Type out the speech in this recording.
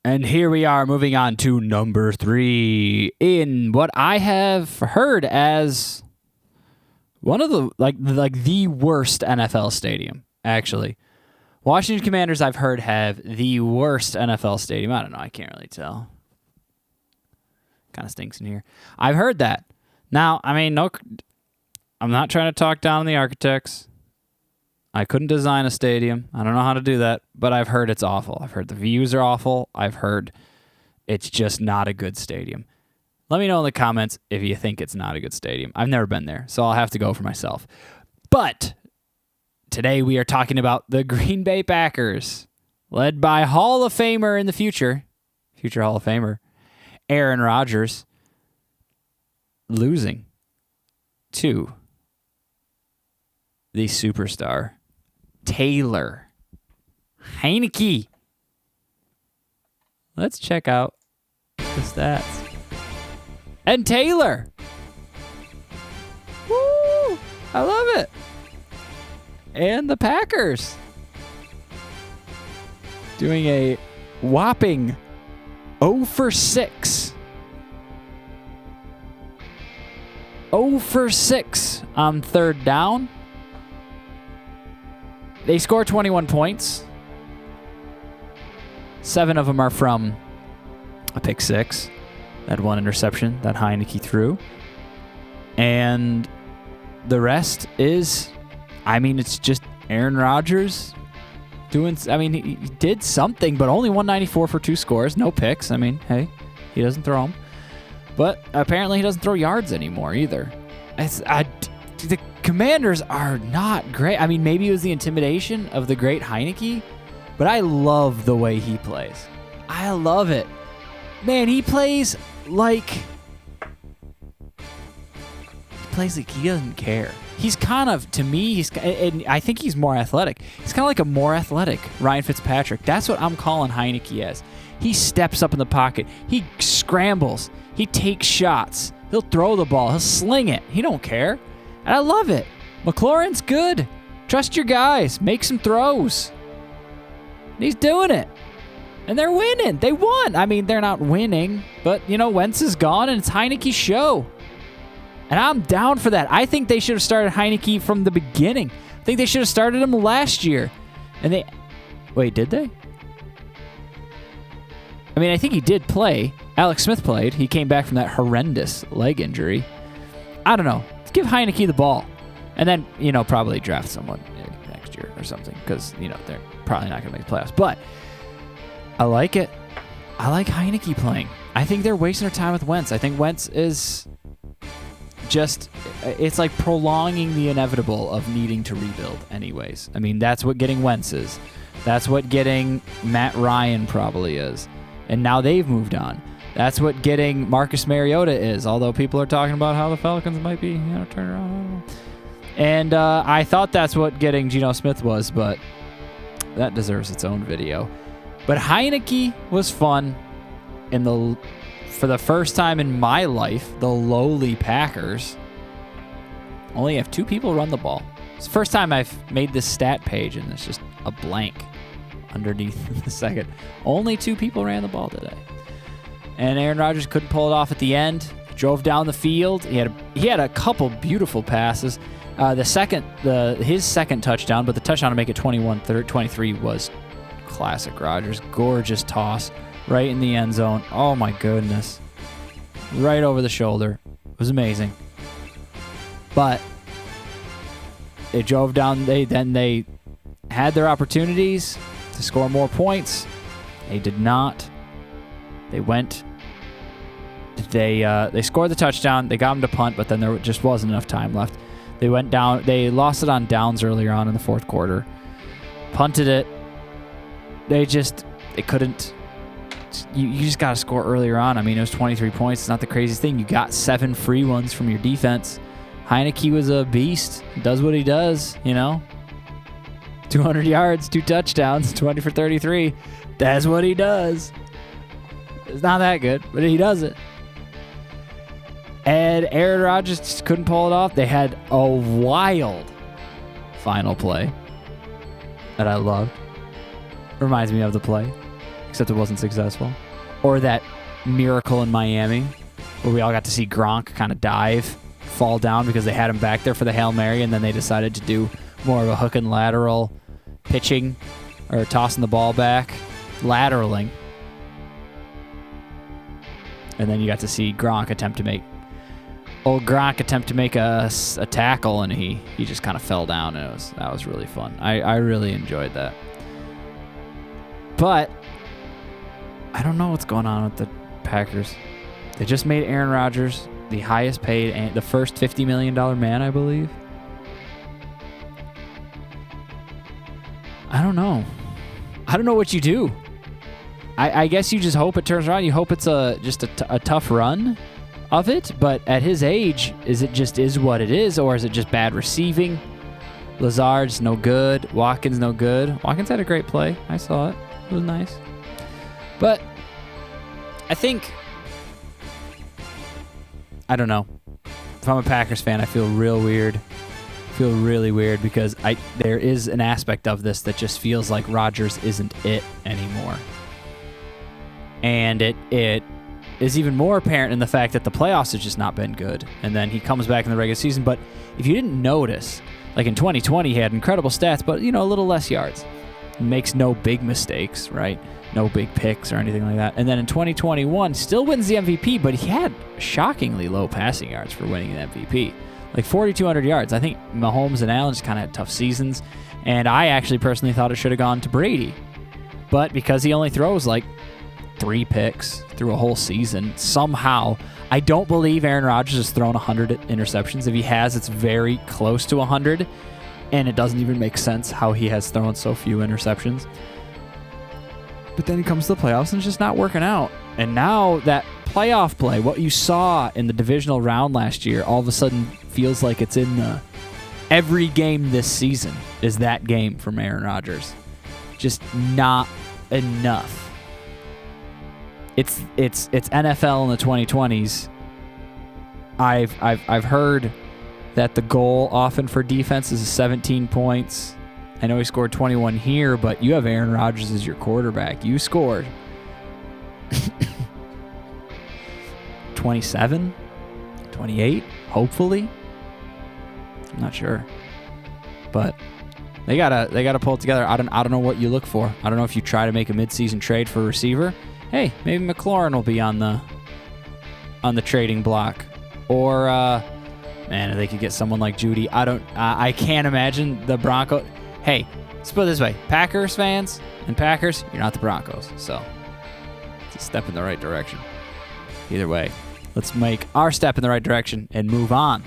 And here we are moving on to number 3 in what I have heard as one of the like the worst NFL stadium, actually. Washington Commanders, I've heard, have the worst NFL stadium. I don't know. I can't really tell. Kind of stinks in here. I've heard that. Now, I mean, no, I'm not trying to talk down on the architects. I couldn't design a stadium. I don't know how to do that, but I've heard it's awful. I've heard the views are awful. I've heard it's just not a good stadium. Let me know in the comments if you think it's not a good stadium. I've never been there, so I'll have to go for myself. But today we are talking about the Green Bay Packers, led by Hall of Famer in the future Hall of Famer, Aaron Rodgers, losing to the superstar, Taylor Heinicke. Let's check out the stats. And Taylor. Woo! I love it. And the Packers doing a whopping 0 for 6. 0 for 6 on third down. They score 21 points. 7 of them are from a pick 6. That one interception that Heinicke threw. And the rest is, I mean, it's just Aaron Rodgers doing, I mean, he did something, but only 194 for 2 scores. No picks. I mean, hey, he doesn't throw them. But apparently he doesn't throw yards anymore either. The Commanders are not great. I mean, maybe it was the intimidation of the great Heinicke, but I love the way he plays. I love it. Man, he plays like he doesn't care. He's kind of, to me, and I think he's more athletic. He's kind of like a more athletic Ryan Fitzpatrick. That's what I'm calling Heinicke as. He steps up in the pocket. He scrambles. He takes shots. He'll throw the ball. He'll sling it. He don't care. And I love it. McLaurin's good. Trust your guys. Make some throws. And he's doing it. And they're winning. They won. I mean, they're not winning, but, you know, Wentz is gone, and it's Heinicke's show. And I'm down for that. I think they should have started Heinicke from the beginning. I think they should have started him last year. And they... Wait, did they? I mean, I think he did play. Alex Smith played. He came back from that horrendous leg injury. I don't know. Let's give Heinicke the ball. And then, you know, probably draft someone next year or something, because, you know, they're probably not going to make the playoffs. But I like it. I like Heinicke playing. I think they're wasting their time with Wentz. I think Wentz is just, it's like prolonging the inevitable of needing to rebuild anyways. I mean, that's what getting Wentz is. That's what getting Matt Ryan probably is. And now they've moved on. That's what getting Marcus Mariota is, although people are talking about how the Falcons might be, you know, turn around. And I thought that's what getting Geno Smith was, but that deserves its own video. But Heinicke was fun. For the first time in my life, the lowly Packers only have 2 people run the ball. It's the first time I've made this stat page, and it's just a blank underneath the second. Only 2 people ran the ball today. And Aaron Rodgers couldn't pull it off at the end. Drove down the field. He had a couple beautiful passes. His second touchdown, but the touchdown to make it 21-23 was classic Rodgers. Gorgeous toss right in the end zone. Oh my goodness. Right over the shoulder. It was amazing. But they drove down. They had their opportunities to score more points. They did not. They went. They scored the touchdown. They got them to punt, but then there just wasn't enough time left. They went down. They lost it on downs earlier on in the fourth quarter. Punted it. They couldn't. You just got to score earlier on. I mean, it was 23 points. It's not the craziest thing. You got 7 free ones from your defense. Heinicke was a beast. Does what he does, you know. 200 yards, 2 touchdowns, 20 for 33. That's what he does. It's not that good, but he does it. And Aaron Rodgers just couldn't pull it off. They had a wild final play that I loved. Reminds me of the play. except it wasn't successful. Or that miracle in Miami where we all got to see Gronk kind of fall down because they had him back there for the Hail Mary, and then they decided to do more of a hook and lateral pitching or tossing the ball back, lateraling. And then you got to see Gronk attempt to make a tackle, and he just kind of fell down, and that was really fun. I really enjoyed that. But I don't know what's going on with the Packers. They just made Aaron Rodgers the highest paid and the first $50 million man, I believe. I don't know. I don't know what you do. I guess you just hope it turns around. You hope it's just a tough run of it. But at his age, is what it is, or is it just bad receiving? Lazard's no good. Watkins no good. Watkins had a great play. I saw it. It was nice. But I think, I don't know. If I'm a Packers fan, I feel real weird. I feel really weird because there is an aspect of this that just feels like Rodgers isn't it anymore. And it is even more apparent in the fact that the playoffs have just not been good. And then he comes back in the regular season. But if you didn't notice, like in 2020, he had incredible stats, but, a little less yards. Makes no big mistakes, right? No big picks or anything like that. And then in 2021, still wins the MVP, but he had shockingly low passing yards for winning an MVP. Like 4,200 yards. I think Mahomes and Allen just kind of had tough seasons. And I actually personally thought it should have gone to Brady. But because he only throws like 3 picks through a whole season, somehow, I don't believe Aaron Rodgers has thrown 100 interceptions. If he has, it's very close to 100. And it doesn't even make sense how he has thrown so few interceptions. But then he comes to the playoffs and it's just not working out. And now that playoff play, what you saw in the divisional round last year, all of a sudden feels like it's in every game this season is that game from Aaron Rodgers. Just not enough. It's NFL in the 2020s. I've heard that the goal often for defense is 17 points. I know he scored 21 here, but you have Aaron Rodgers as your quarterback. You scored 27, 28, hopefully. I'm not sure. But they gotta pull it together. I don't know what you look for. I don't know if you try to make a midseason trade for a receiver. Hey, maybe McLaurin will be on the trading block. Or man, if they could get someone like Judy. I can't imagine the Broncos. Hey, let's put it this way. Packers fans and Packers, you're not the Broncos. So it's a step in the right direction. Either way, let's make our step in the right direction and move on